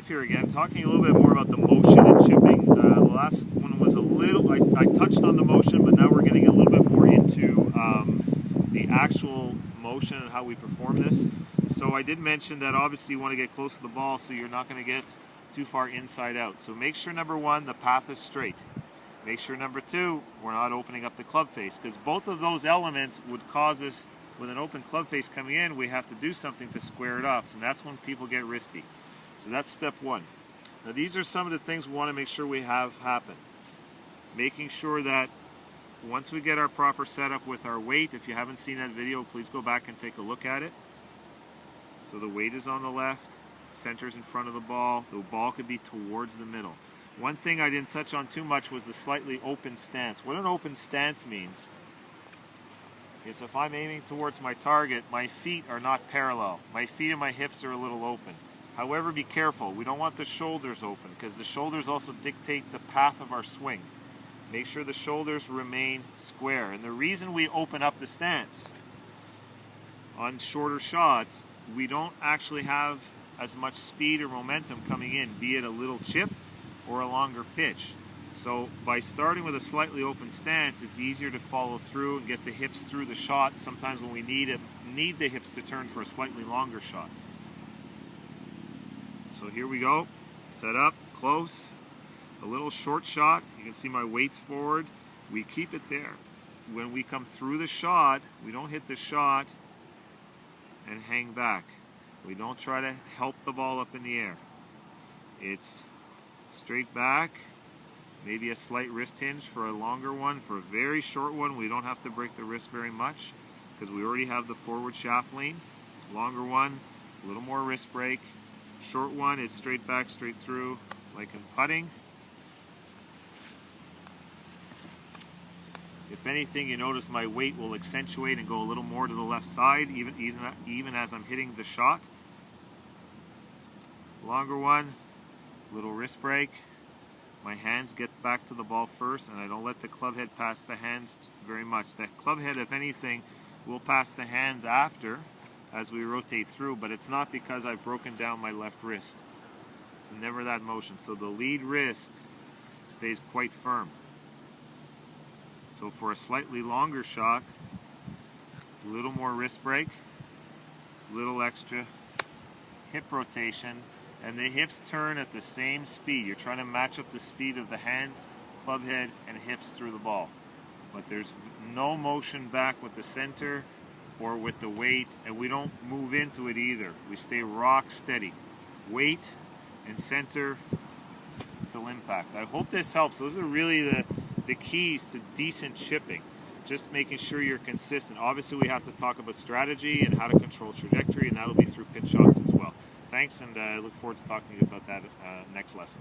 here again, talking a little bit more about the motion and chipping. The last one was a little, I touched on the motion, but now we're getting a little bit more into the actual motion and how we perform this. So I did mention that obviously you want to get close to the ball so you're not going to get too far inside out. So make sure, number one, the path is straight. Make sure, number two, we're not opening up the club face, because both of those elements would cause us, with an open club face coming in, we have to do something to square it up, and that's when people get wristy. So that's step one. Now these are some of the things we want to make sure we have happen. Making sure that once we get our proper setup with our weight, if you haven't seen that video, please go back and take a look at it. So the weight is on the left, center's in front of the ball could be towards the middle. One thing I didn't touch on too much was the slightly open stance. What an open stance means is if I'm aiming towards my target, my feet are not parallel. My feet and my hips are a little open. However, be careful. We don't want the shoulders open, because the shoulders also dictate the path of our swing. Make sure the shoulders remain square. And the reason we open up the stance on shorter shots, we don't actually have as much speed or momentum coming in, be it a little chip or a longer pitch. So by starting with a slightly open stance, it's easier to follow through and get the hips through the shot. Sometimes when we need the hips to turn for a slightly longer shot. So here we go, set up, close, a little short shot. You can see my weight's forward. We keep it there. When we come through the shot, we don't hit the shot and hang back. We don't try to help the ball up in the air. It's straight back, maybe a slight wrist hinge for a longer one. For a very short one, we don't have to break the wrist very much because we already have the forward shaft lean. Longer one, a little more wrist break. Short one is straight back, straight through, like in putting. If anything, you notice my weight will accentuate and go a little more to the left side, even as I'm hitting the shot. Longer one, little wrist break. My hands get back to the ball first, and I don't let the club head pass the hands very much. The club head, if anything, will pass the hands after as we rotate through, but it's not because I've broken down my left wrist. It's never that motion. So the lead wrist stays quite firm. So for a slightly longer shot, a little more wrist break, a little extra hip rotation, and the hips turn at the same speed. You're trying to match up the speed of the hands, club head, and hips through the ball. But there's no motion back with the center or with the weight, and we don't move into it either. We stay rock steady. Weight and center till impact. I hope this helps. Those are really the keys to decent chipping. Just making sure you're consistent. Obviously, we have to talk about strategy and how to control trajectory, and that'll be through pitch shots as well. Thanks, and I look forward to talking to you about that next lesson.